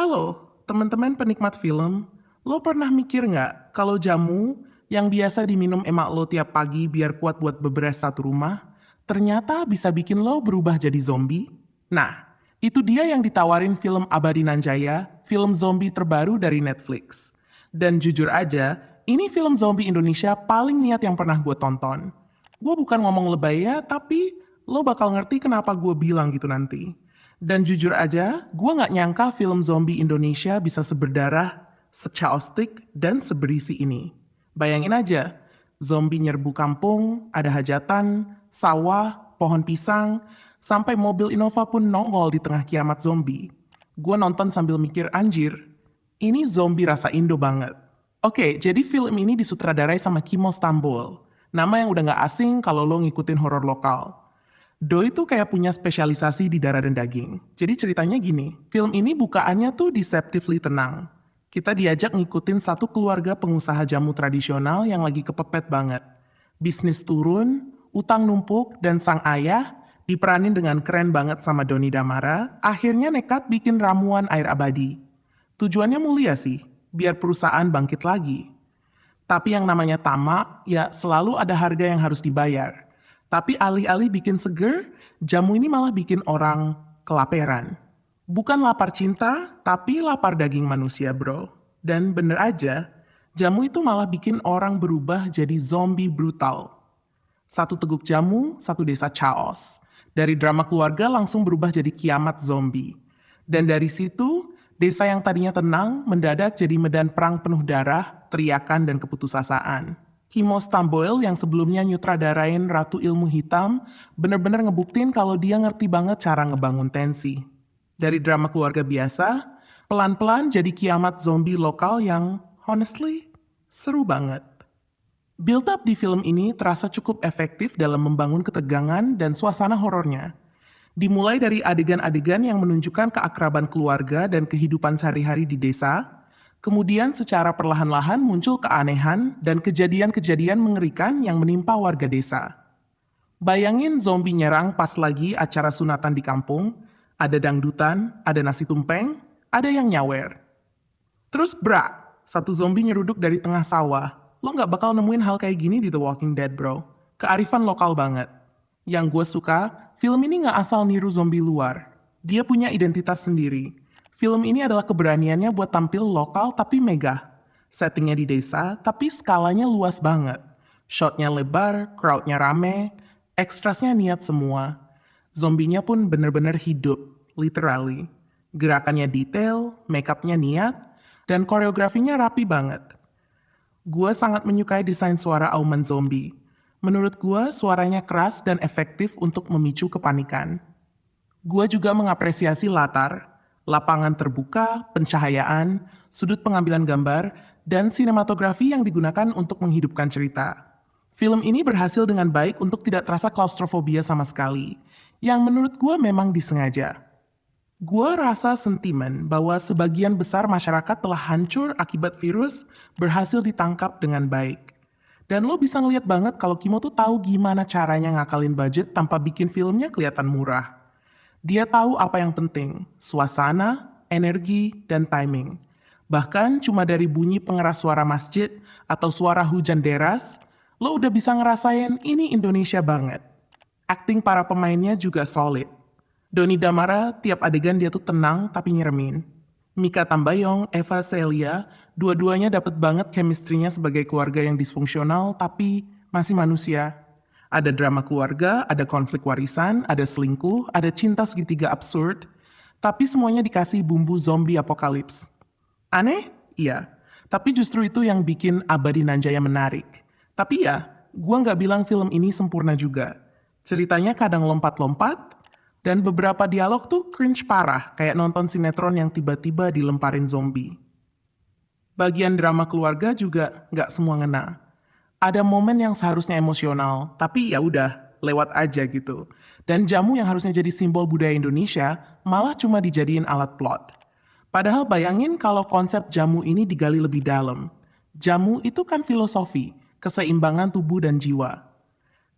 Halo, teman-teman penikmat film. Lo pernah mikir nggak kalau jamu yang biasa diminum emak lo tiap pagi biar kuat buat beberes satu rumah, ternyata bisa bikin lo berubah jadi zombie? Nah, itu dia yang ditawarin film Abadi Nanjaya, film zombie terbaru dari Netflix. Dan jujur aja, ini film zombie Indonesia paling niat yang pernah gue tonton. Gue bukan ngomong lebay ya, tapi lo bakal ngerti kenapa gue bilang gitu nanti. Dan jujur aja, gue gak nyangka film zombie Indonesia bisa seberdarah, secaustik, dan seberisi ini. Bayangin aja, zombie nyerbu kampung, ada hajatan, sawah, pohon pisang, sampai mobil Innova pun nongol di tengah kiamat zombie. Gue nonton sambil mikir, anjir, ini zombie rasa Indo banget. Oke, jadi film ini disutradarai sama Kimo Stambul. Nama yang udah gak asing kalau lo ngikutin horor lokal. Doi tuh kayak punya spesialisasi di darah dan daging. Jadi ceritanya gini, film ini bukaannya tuh deceptively tenang. Kita diajak ngikutin satu keluarga pengusaha jamu tradisional yang lagi kepepet banget. Bisnis turun, utang numpuk, dan sang ayah diperanin dengan keren banget sama Doni Damara, akhirnya nekat bikin ramuan air abadi. Tujuannya mulia sih, biar perusahaan bangkit lagi. Tapi yang namanya tamak, ya selalu ada harga yang harus dibayar. Tapi alih-alih bikin seger, jamu ini malah bikin orang kelaparan. Bukan lapar cinta, tapi lapar daging manusia, bro. Dan bener aja, jamu itu malah bikin orang berubah jadi zombie brutal. Satu teguk jamu, satu desa chaos. Dari drama keluarga langsung berubah jadi kiamat zombie. Dan dari situ, desa yang tadinya tenang mendadak jadi medan perang penuh darah, teriakan, dan keputusasaan. Kimo Stambul yang sebelumnya nyutradarain Ratu Ilmu Hitam bener-bener ngebuktiin kalau dia ngerti banget cara ngebangun tensi. Dari drama keluarga biasa, pelan-pelan jadi kiamat zombie lokal yang honestly seru banget. Build up di film ini terasa cukup efektif dalam membangun ketegangan dan suasana horornya. Dimulai dari adegan-adegan yang menunjukkan keakraban keluarga dan kehidupan sehari-hari di desa, kemudian secara perlahan-lahan muncul keanehan dan kejadian-kejadian mengerikan yang menimpa warga desa. Bayangin zombie nyerang pas lagi acara sunatan di kampung, ada dangdutan, ada nasi tumpeng, ada yang nyawer. Terus satu zombie nyeruduk dari tengah sawah. Lo gak bakal nemuin hal kayak gini di The Walking Dead, bro. Kearifan lokal banget. Yang gue suka, film ini gak asal niru zombie luar. Dia punya identitas sendiri. Film ini adalah keberaniannya buat tampil lokal tapi megah. Settingnya di desa, tapi skalanya luas banget. Shotnya lebar, crowdnya rame, ekstrasnya niat semua. Zombinya pun bener-bener hidup, literally. Gerakannya detail, makeupnya niat, dan koreografinya rapi banget. Gue sangat menyukai desain suara auman zombie. Menurut gue, suaranya keras dan efektif untuk memicu kepanikan. Gue juga mengapresiasi latar, lapangan terbuka, pencahayaan, sudut pengambilan gambar, dan sinematografi yang digunakan untuk menghidupkan cerita. Film ini berhasil dengan baik untuk tidak terasa klaustrofobia sama sekali, yang menurut gue memang disengaja. Gue rasa sentimen bahwa sebagian besar masyarakat telah hancur akibat virus berhasil ditangkap dengan baik. Dan lo bisa ngeliat banget kalau Kimo tuh tahu gimana caranya ngakalin budget tanpa bikin filmnya kelihatan murah. Dia tahu apa yang penting, suasana, energi, dan timing. Bahkan cuma dari bunyi pengeras suara masjid atau suara hujan deras, lo udah bisa ngerasain ini Indonesia banget. Akting para pemainnya juga solid. Doni Damara tiap adegan dia tuh tenang tapi nyeremin. Mika Tambayong, Eva Celia, dua-duanya dapet banget chemistry-nya sebagai keluarga yang disfungsional tapi masih manusia. Ada drama keluarga, ada konflik warisan, ada selingkuh, ada cinta segitiga absurd, tapi semuanya dikasih bumbu zombie apokalips. Aneh? Iya. Tapi justru itu yang bikin Abadi Nanjaya menarik. Tapi ya, gua nggak bilang film ini sempurna juga. Ceritanya kadang lompat-lompat, dan beberapa dialog tuh cringe parah, kayak nonton sinetron yang tiba-tiba dilemparin zombie. Bagian drama keluarga juga nggak semua ngena. Ada momen yang seharusnya emosional, tapi ya udah, lewat aja gitu. Dan jamu yang harusnya jadi simbol budaya Indonesia, malah cuma dijadiin alat plot. Padahal bayangin kalau konsep jamu ini digali lebih dalam. Jamu itu kan filosofi, keseimbangan tubuh dan jiwa.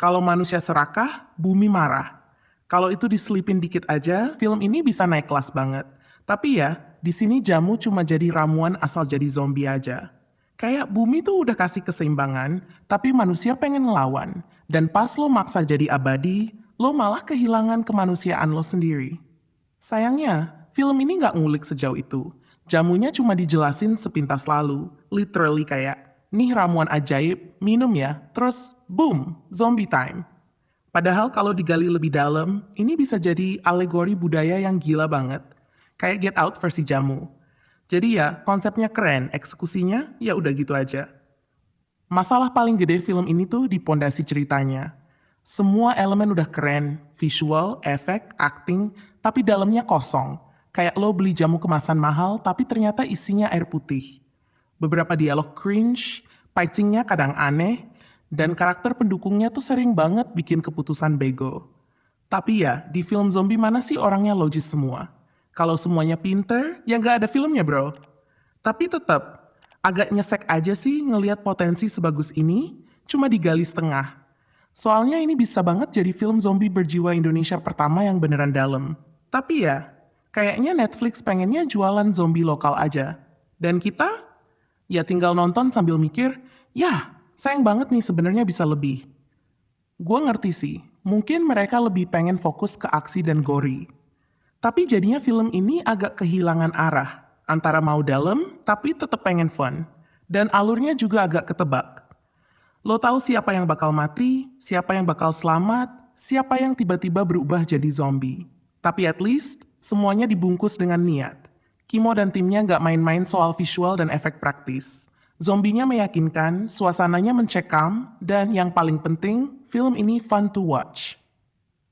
Kalau manusia serakah, bumi marah. Kalau itu diselipin dikit aja, film ini bisa naik kelas banget. Tapi ya, di sini jamu cuma jadi ramuan asal jadi zombie aja. Kayak bumi tuh udah kasih keseimbangan, tapi manusia pengen ngelawan. Dan pas lo maksa jadi abadi, lo malah kehilangan kemanusiaan lo sendiri. Sayangnya, film ini nggak ngulik sejauh itu. Jamunya cuma dijelasin sepintas lalu, literally kayak, nih ramuan ajaib, minum ya, terus boom, zombie time. Padahal kalau digali lebih dalam, ini bisa jadi alegori budaya yang gila banget. Kayak Get Out versi jamu. Jadi ya, konsepnya keren, eksekusinya ya udah gitu aja. Masalah paling gede film ini tuh di pondasi ceritanya. Semua elemen udah keren, visual, efek, acting, tapi dalamnya kosong. Kayak lo beli jamu kemasan mahal, tapi ternyata isinya air putih. Beberapa dialog cringe, pacingnya kadang aneh, dan karakter pendukungnya tuh sering banget bikin keputusan bego. Tapi ya, di film zombie mana sih orangnya logis semua? Kalau semuanya pinter, ya nggak ada filmnya bro. Tapi tetap, agak nyesek aja sih ngelihat potensi sebagus ini, cuma digali setengah. Soalnya ini bisa banget jadi film zombie berjiwa Indonesia pertama yang beneran dalam. Tapi ya, kayaknya Netflix pengennya jualan zombie lokal aja. Dan kita, ya tinggal nonton sambil mikir, ya sayang banget nih sebenarnya bisa lebih. Gue ngerti sih, mungkin mereka lebih pengen fokus ke aksi dan gori. Tapi jadinya film ini agak kehilangan arah, antara mau dalam tapi tetap pengen fun. Dan alurnya juga agak ketebak. Lo tahu siapa yang bakal mati, siapa yang bakal selamat, siapa yang tiba-tiba berubah jadi zombie. Tapi at least, semuanya dibungkus dengan niat. Kimo dan timnya nggak main-main soal visual dan efek praktis. Zombinya meyakinkan, suasananya mencekam, dan yang paling penting, film ini fun to watch.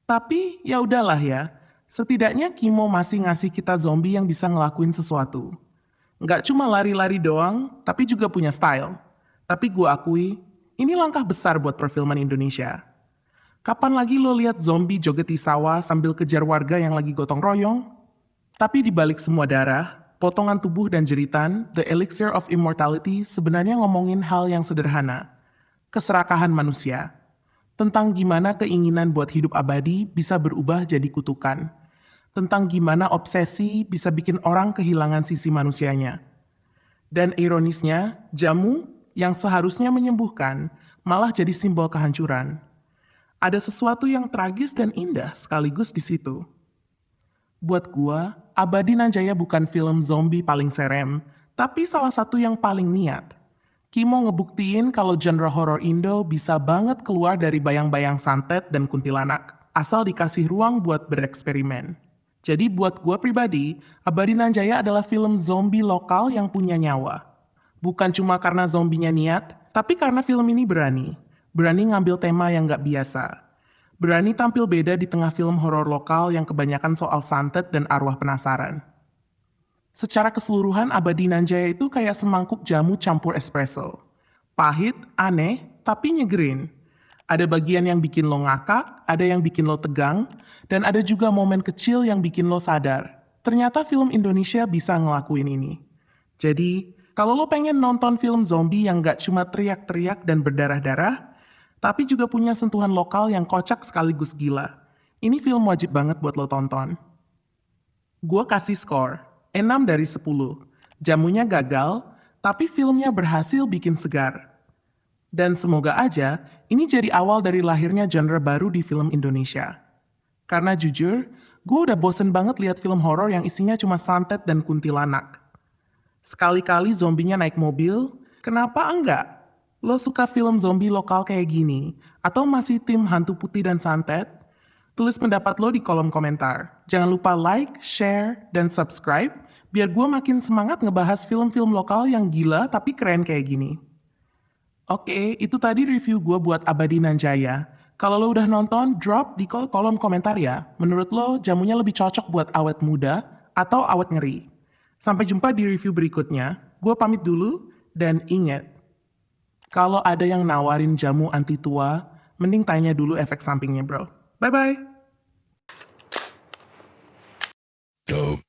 Tapi ya udahlah ya, setidaknya Kimo masih ngasih kita zombie yang bisa ngelakuin sesuatu. Nggak cuma lari-lari doang, tapi juga punya style. Tapi gue akui, ini langkah besar buat perfilman Indonesia. Kapan lagi lo lihat zombie joget di sawah sambil kejar warga yang lagi gotong royong? Tapi di balik semua darah, potongan tubuh dan jeritan, The Elixir of Immortality sebenarnya ngomongin hal yang sederhana. Keserakahan manusia. Tentang gimana keinginan buat hidup abadi bisa berubah jadi kutukan. Tentang gimana obsesi bisa bikin orang kehilangan sisi manusianya. Dan ironisnya, jamu yang seharusnya menyembuhkan malah jadi simbol kehancuran. Ada sesuatu yang tragis dan indah sekaligus di situ. Buat gua, Abadi Nan Jaya bukan film zombie paling serem, tapi salah satu yang paling niat. Kimo ngebuktiin kalau genre horor Indo bisa banget keluar dari bayang-bayang santet dan kuntilanak, asal dikasih ruang buat bereksperimen. Jadi buat gua pribadi, Abadi Nan Jaya adalah film zombie lokal yang punya nyawa. Bukan cuma karena zombinya niat, tapi karena film ini berani. Berani ngambil tema yang gak biasa. Berani tampil beda di tengah film horor lokal yang kebanyakan soal santet dan arwah penasaran. Secara keseluruhan, Abadi Nan Jaya itu kayak semangkuk jamu campur espresso. Pahit, aneh, tapi nyegerin. Ada bagian yang bikin lo ngakak, ada yang bikin lo tegang, dan ada juga momen kecil yang bikin lo sadar. Ternyata film Indonesia bisa ngelakuin ini. Jadi, kalau lo pengen nonton film zombie yang gak cuma teriak-teriak dan berdarah-darah, tapi juga punya sentuhan lokal yang kocak sekaligus gila, ini film wajib banget buat lo tonton. Gua kasih skor 6 dari 10. Jamunya gagal, tapi filmnya berhasil bikin segar. Dan semoga aja ini jadi awal dari lahirnya genre baru di film Indonesia. Karena jujur, gue udah bosen banget lihat film horor yang isinya cuma santet dan kuntilanak. Sekali-kali zombinya naik mobil, kenapa enggak? Lo suka film zombie lokal kayak gini? Atau masih tim hantu putih dan santet? Tulis pendapat lo di kolom komentar. Jangan lupa like, share, dan subscribe biar gue makin semangat ngebahas film-film lokal yang gila tapi keren kayak gini. Oke, itu tadi review gue buat Abadi Nan Jaya. Kalau lo udah nonton, drop di kolom komentar ya. Menurut lo, jamunya lebih cocok buat awet muda atau awet ngeri? Sampai jumpa di review berikutnya. Gue pamit dulu, dan ingat, kalau ada yang nawarin jamu anti tua, mending tanya dulu efek sampingnya bro. Bye-bye! Dope.